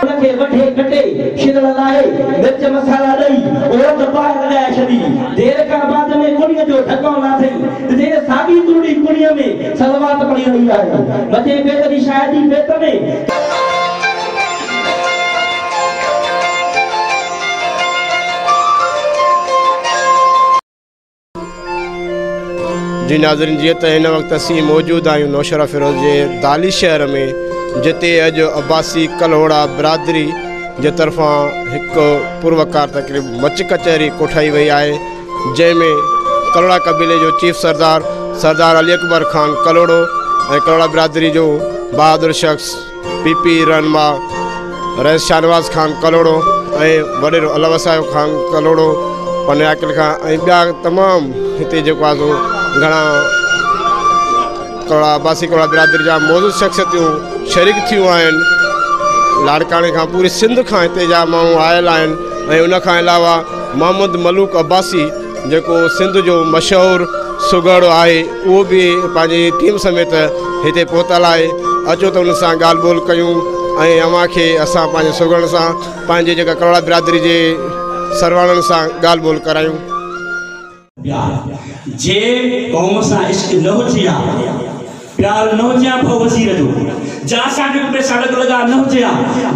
उनके वठे कटे शिदल लाए मिर्च मसाला दई और दबाए लगाए छदी देर का बाद में कुड़िया जो ढको ना थई जे सागी तुड़ी कुड़िया में सलवात पड़ी रही है मथे बेतरी शादी बेत में जी नाज़रीन जी तो इन वक्त असी मौजूद आयूं नौशरा फिरोज के दाली शहर में जिते अज अब्बासी कलोड़ा बिरादरी के तरफा एक पुरवकार तकरीब मच कचहरी कोठाई वही है जैमें कलोड़ा कबीले जो चीफ सरदार अली अकबर खान कलोड़ो और कलोड़ा बिरादरी जो बहादुर शख्स पीपी रहनुमा रईस शाहनवाज खान कलोड़ो और वडेरो अलवसायो खान कलोड़ो पनाकिल खान बया तमाम इतने जो घना कलोड़ा अब्बासी कलोड़ा बिरादरी जा मौजूद शख्सियतूं शरीक थियूं आहिनि लाड़काणे खां पूरी सिंध खां हिते जा माण्हू आयल आहिनि उन खां अलावा मोहम्मद मलूक अब्बासी जेको सिंध जो मशहूर सुगड़ आहे उहो भी पंहिंजी टीम समेत हिते पहुतल आहे अचो त उन सां ॻाल्हि ॿोल कयूं ऐं अव्हां खे असां पंहिंजे सुगड़ सां पंहिंजे जेका कलोड़ा बिरादरी जे सरवाणनि सां ॻाल्हि ॿोल करायूं। जे कौम सा इश्क न हो जिया प्यार न हो जिया भो वजीर जो जा सा के पे सड़क लगा न हो जिया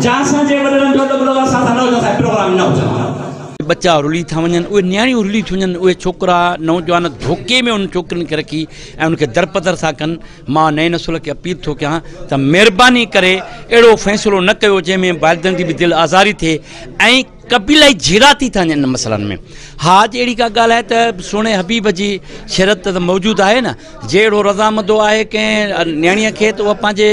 जा सा जे वडन जो लगा सा न हो जा प्रोग्राम न हो जा बच्चा रुली था वञनि उहे न्याणियूं रुली थियूं वञनि उहे छोकिरा नौजवान धोखे में उन छोकिरनि खे रखी ऐं उनखे दरपदर था कनि। मां नए नसुल खे अपील थो कयां त महिरबानी करे अहिड़ो फ़ैसिलो न कयो जंहिंमें वालिदनि जी बि दिलि आज़ारी थिए ऐं कबीलाई झेड़ा थी था वञनि मसलनि में। हा अहिड़ी का ॻाल्हि आहे त सोने हबीब जी शरत त मौजूदु आहे न जे अहिड़ो रज़ामंदो आहे कंहिं न्याणीअ खे त उहा पंहिंजे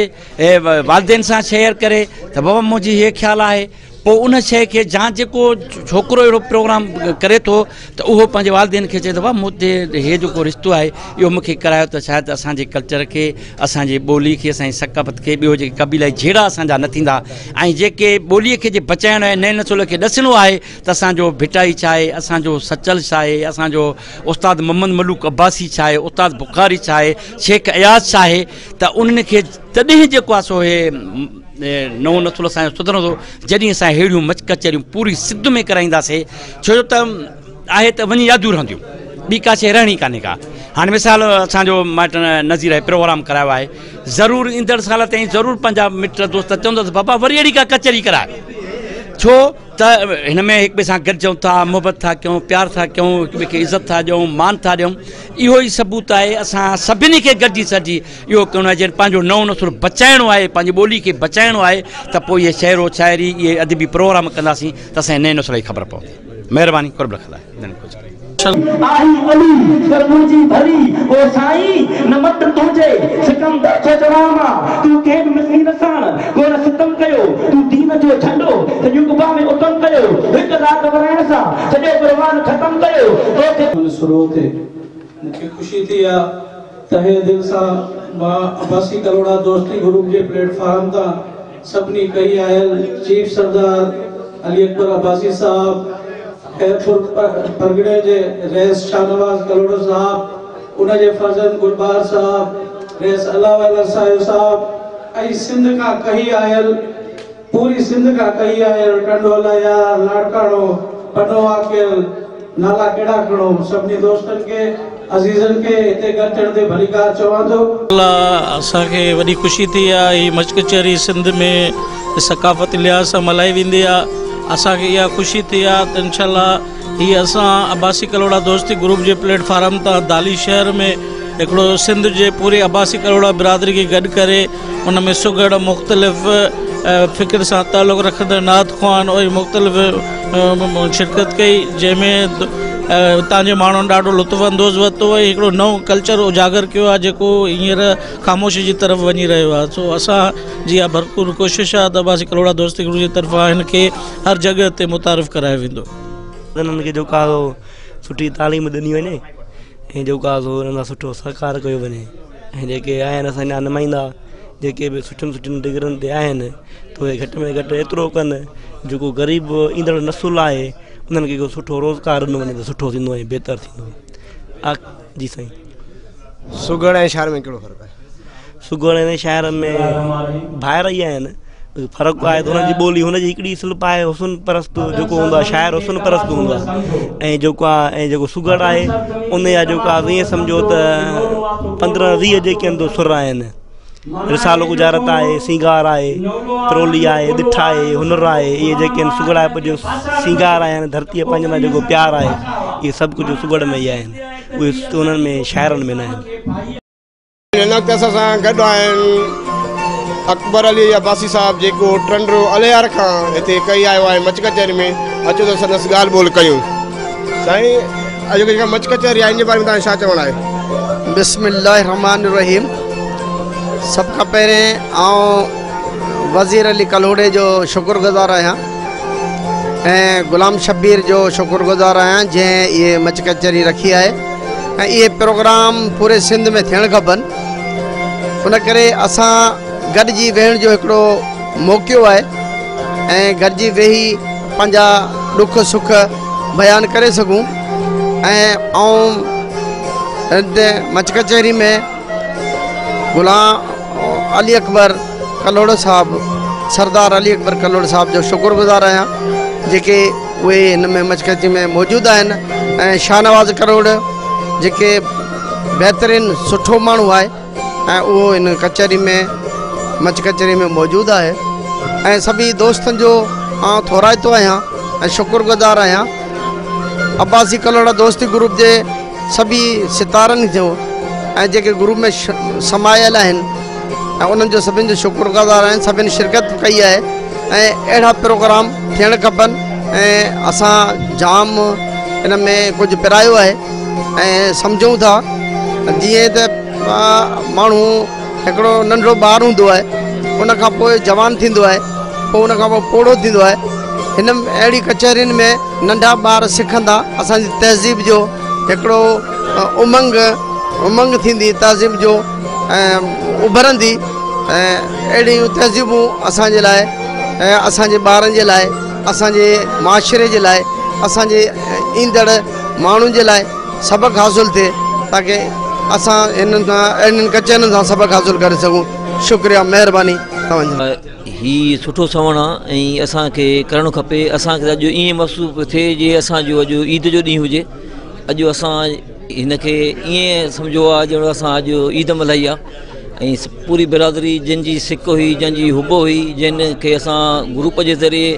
वालिदेन सां शेयर करे त बाबा मुंहिंजी इहे ख़्यालु आहे पोइ उन शइ खे जा जेको छोकिरो अहिड़ो प्रोग्राम करे थो त उहो पंहिंजे वालिदेन खे चए थो भाउ मूंते इहे जेको रिश्तो आहे इहो मूंखे करायो त शायदि असांजे कल्चर खे असांजी ॿोली खे असांजी सक़ाफ़त खे ॿियो जेके क़बीलाई जहिड़ा असांजा न थींदा ऐं जेके ॿोलीअ खे जे बचाइणो आहे नए नसुल खे ॾसणो आहे त असांजो भिटाई छा आहे असांजो सचल छा आहे असांजो उस्ताद मोहम्मद मलूक अब्बासी छा आहे उस्ताद बुखारी छा आहे शेख अयाज़ छा आहे त उन्हनि खे तॾहिं जेको आहे सो हे नओं नसुल असांजो सुधरंदो जॾहिं असां अहिड़ियूं मच कचहरियूं पूरी सिंध में कराईंदासीं छो जो त आहे त वञी यादियूं रहंदियूं ॿी का शइ रहणी कान्हे का। हाणे मिसाल असांजो माइट नज़ीर आहे प्रोग्राम करायो आहे ज़रूरु ईंदड़ साल ताईं ज़रूरु पंहिंजा मिट दोस्त चवंदसि बाबा वरी अहिड़ी का कचहरी कराए छो त हिन में हिक ॿिए सां गॾिजूं था मुहबत था कयूं प्यार था कयूं हिक ॿिए खे इज़त था ॾियूं मान था ॾियूं इहो ई सबूत आहे असां सभिनी खे गॾिजी सॼी इहो करिणो आहे जॾहिं पंहिंजो नओं नसुल बचाइणो आहे पंहिंजी ॿोली खे बचाइणो आहे त पोइ इहे शाइरो शाइरी इहे अदबी प्रोग्राम कंदासीं त असांजे नए नसुल जी ख़बर पवंदी। महिरबानी कुर्ब रखंदा आई अली करमुजी भरी ओ साईं नमत तुझे सिकंदर चचरामा तू के मसीन सान गोर सितम कयो तू दीन जो झंडो युगबा में उतम कयो एक रात वरण सा सजो परवान खत्म कयो तो शुरू थे मुझे खुशी थी या तहे दिल सा मां अब्बासी कलोड़ा दोस्ती ग्रुप के प्लेटफॉर्म ता सबनी कही आयल चीफ सरदार अली अकबर अब्बासी साहब परगड़े जे रईस शाहनवाज कलोड़ो साहब उन जे फर्जन गुलबार साहब रईस अलावाला साहब आई सिंध का कही आयल पूरी सिंध का कही आयल टंडोला लाड़काणो पनो आकेल नाला केड़ा खणो सबनी दोस्तन के अजीजन के इते गठण दे भलीकार चवांदो अल्लाह असा के वडी खुशी थी आई मचकचरी सिंध में सकाफत लिहाज से मल्हाई वेंदी आहे असा के या खुशी थी आहे इंशाल्लाह ही असा अब्बासी कलोड़ा दोस्ती ग्रुप जे प्लेटफॉर्म ता दाली शहर में एकड़ो सिंध जे पूरे अब्बासी कलोड़ा बिरादरी के गड करे उन में सुगड़ मुख्तलिफ फ़िक्र से ताल्लुक़ रखंदड़ नात ख़्वान और मुख्तलिफ शिरकत कई जैमें तांजे माण्हुनि ॾाढो लुत्फ़अंदोज़ वरितो ऐं हिकिड़ो नओं कल्चर उजागर किया आहे जेको हींअर ख़ामोशी जी तरफ़ वञी रहियो आहे। सो असां जी भरपूर कोशिशि आहे त अब्बासी कलोड़ा दोस्ती ग्रुप जी तरफ़ां हिनखे हर जॻह ते मुतारिफ़ करायो वेंदो। हिननि खे जेका सुठी तालीम ॾिनी वञे ऐं जेका हिन सुठो सहकार कयो वञे ऐं जेके आहिनि असांजा नुमाइंदा जेके बि सुठियुनि डिग्रियुनि ते आहिनि त उहे घटि में घटि एतिरो कनि जेको ग़रीब ईंदड़ नसुल आहे उन्हनि खे को सुठो रोज़गार ॾिनो वञे त सुठो थींदो ऐं बहितर थींदो। जी साईं। सुगड़ ऐं शहर में कहिड़ो फ़र्क़ु आहे? सुगड़ ऐं शहर में ॿाहिरि ई आहिनि फ़र्क़ु आहे त हुनजी ॿोली हुनजी हिकिड़ी सिलप आहे हुसन परस्त जेको हूंदो आहे शाइर हुसन परस्त हूंदो आहे ऐं जेको आहे ऐं जेको सुगड़ आहे उन जा जेको आहे ईअं सम्झो त 15-20 जेके आहिनि सुर आहिनि रिसालो गुजारत आहे सिंगार आहे त्रोली आहे ॾिठ आहे हुनर आहे इहे जेके आहिनि सुगड़ आहे जो सिंगार आहिनि धरतीअ पंहिंजे लाइ जेको प्यारु आहे इहे सभु कुझु सुगड़ में ई आहिनि उहे उन्हनि में शाइरनि में न आहिनि। हिन वक़्तु असां सां गॾु आहिनि अकबर अली अब्बासी साहिबु जेको टंडरो अलियार खां हिते कई आयो आहे मच कचहरी में। अचो त संदसि ॻाल्हि ॿोल कयूं। साईं अॼु जेका मच कचहरी आहे इन जे बारे में तव्हां छा चवणु आहे? बिस्मिल्लाहिर रहमानिर रहीम। सभ खां पहिरें आउं वज़ीर अली कलोड़े जो शुक्रगुज़ार आहियां ऐं ग़ुलाम शब्बीर जो शुक्रगुज़ार आहियां जंहिं इहे मच कचहरी रखी आहे ऐं इहे प्रोग्राम पूरे सिंध में थियणु खपनि। उन करे असां गॾिजी वेहण जो हिकिड़ो मौक़ो आहे ऐं गॾिजी वेही पंहिंजा ॾुख सुख बयानु करे सघूं। ऐं मच कचहरी में ग़ुलाम अली अकबर कलोड़ साहिबु सरदार अली अकबर कलोड़ साहिब जो शुक्रगुज़ार आहियां जेके उहे हिन में मच कचहरी में मौजूदु आहिनि ऐं शाहनवाज़ करोड़ जेके बहितरीनु सुठो माण्हू आहे ऐं उहो हिन कचहरी में मच कचहरी में मौजूदु आहे ऐं सभी दोस्तनि जो आउं थोराइतो आहियां ऐं शुक्रगुज़ार आहियां। अब्बासी कलोड़ा दोस्ती ग्रुप जे सभी सितारनि जो ऐं जेके ग्रुप में समायल आहिनि ऐं उन्हनि जो सभिनि जो शुक्रगुज़ार आहिनि। सभिनि शिरकत कई आहे ऐं अहिड़ा प्रोग्राम थियणु खपनि ऐं असां जाम इन में कुझु पिरायो आहे ऐं सम्झूं था जीअं त माण्हू हिकिड़ो नंढड़ो ॿारु हूंदो आहे उन खां पोइ जवान थींदो आहे पोइ उन खां पोइ पोड़ो थींदो आहे। हिन अहिड़ी कचहरियुनि में नंढा ॿार सिखंदा असांजी तहज़ीब जो हिकिड़ो उमंग थींदी तहज़ीब जो उभरंदी ऐं अहिड़ियूं तहज़ीबूं असांजे लाइ ऐं असांजे ॿारनि जे लाइ असांजे माशरे जे लाइ असांजे ईंदड़ माण्हुनि जे लाइ सबक़ु हासिलु थिए ताकी असां इन्हनि कचहरियुनि सां सबक़ु हासिलु करे सघूं। शुक्रिया महिरबानी तव्हांजी। ही सुठो सवण आहे ऐं असांखे करणु खपे। असांखे अॼु ईअं महसूसु थिए जीअं असांजो अॼु ईद जो ॾींहुं हुजे। अॼु असां हिनखे ईअं सम्झो आहे ॼणो असां अॼु ईद मल्हाई आहे ऐं पूरी बिरादरी जंहिंजी सिक हुई जंहिंजी हुब हुई जिनखे असां ग्रुप जे ज़रिए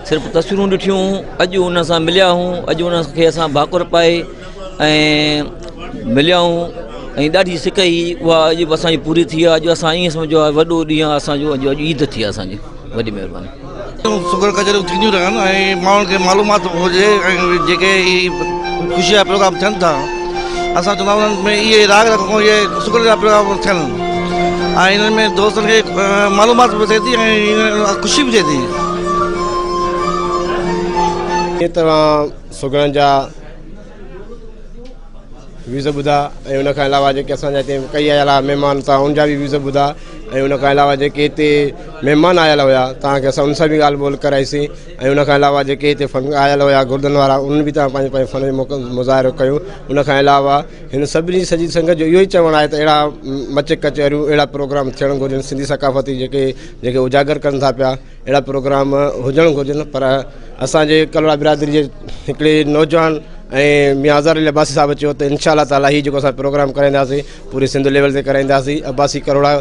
सिर्फ़ु तस्वीरूं ॾिठियूं अॼु उन सां मिलिया हूं अॼु उनखे असां भाकुर पाए ऐं मिलिया हूं ऐं ॾाढी सिक ई उहा अॼु असांजी पूरी थी आहे। अॼु असां ईअं सम्झो आहे वॾो ॾींहुं आहे असांजो अॼु ईद थी आहे असांजी। वॾी महिरबानी। शुगर कचहरियूं थींदियूं रहनि ऐं माण्हुनि खे मालूमात हुजे ऐं जेके ख़ुशी जा प्रोग्राम थियनि था असां चवंदा उन्हनि में इहे राग रखूं इहे शुगर जा प्रोग्राम थियनि ऐं इन्हनि में दोस्तनि खे मालूमात बि थिए थी ऐं ख़ुशी बि थिए थी। तव्हां सुगड़नि जा व्यूज़ ॿुधा ऐं उनखां अलावा जेके असांजा हिते कई आयल आहे महिमान तव्हां उनजा बि व्यूज़ ॿुधा ऐं उनखां अलावा जेके हिते महिमान आयल हुआ तव्हांखे असां उन सां बि ॻाल्हि ॿोल कराईसीं ऐं उनखां अलावा जेके हिते फन आयल हुआ गुरदनि वारा उन्हनि बि तव्हां पंहिंजे पंहिंजे फन जो मुज़ाहिरो कयूं। उनखां अलावा हिन सभिनी सॼी संगत जो इहो ई चवणु आहे त अहिड़ा मच कचहरियूं अहिड़ा प्रोग्राम थियणु घुरिजनि सिंधी सकाफ़ती जेके उजागर कनि था पिया अहिड़ा प्रोग्राम हुजणु घुरिजनि। पर असांजे कलोड़ा बिरादरी जे हिकिड़े नौजवान ऐं मियां अज़हर अली अब्बासी साहिबु चयो त इंशाअल्लाह ताला हीउ जेको असां प्रोग्राम कराईंदासीं पूरे सिंध लेवल ते कराईंदासीं। अब्बासी कलोड़ा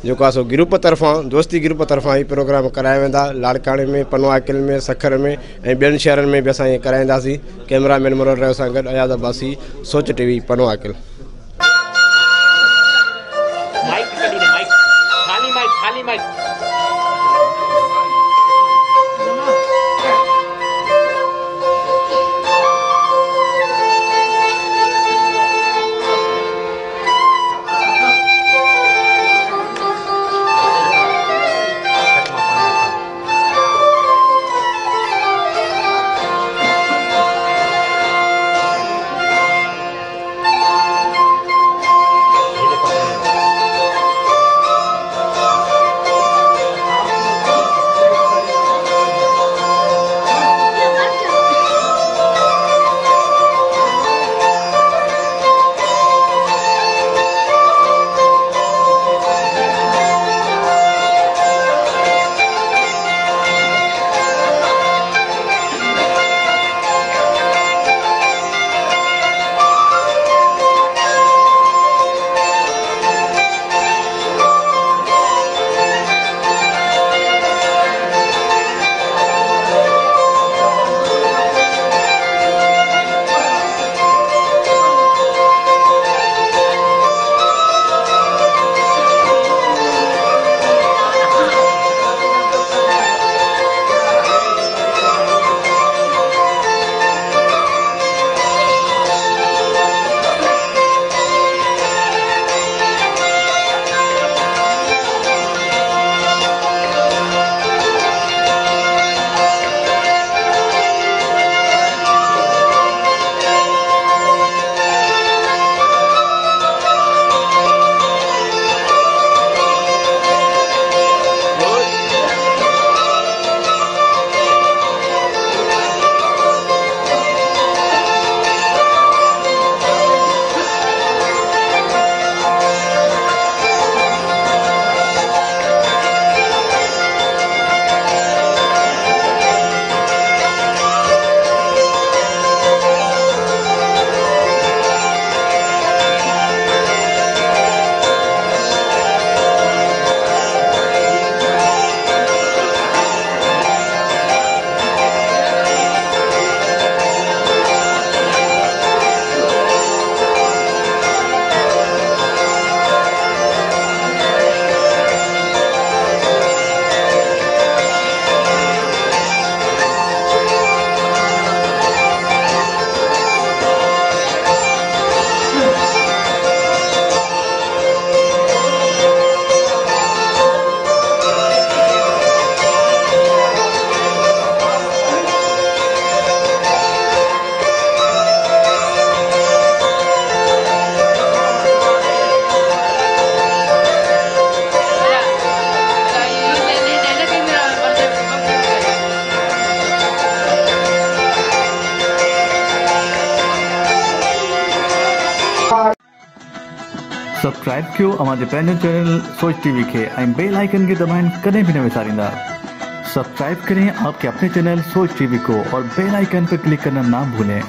जेको आहे सो ग्रुप तरफ़ां दोस्ती ग्रुप तरफ़ां ही प्रोग्राम कराया वेंदा लाड़काणे में पनवाकिल में सखर में ऐं ॿियनि शहरनि में बि असां इहे कराईंदासीं। कैमरामैन मुरर रहियो सां गॾु अयाज़ अब्बासी सोच टीवी पनवाकिल। सब्सक्राइब कयो हमारे पंहिंजो चैनल सोच टीवी के बेल आइकन के दबाएं कदें भी न विसारींदा। सब्सक्राइब करें आपके अपने चैनल सोच टीवी को और बेल आइकन पर क्लिक करना ना भूलें।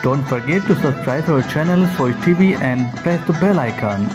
Don't forget to subscribe our channel Soch TV and press the bell icon.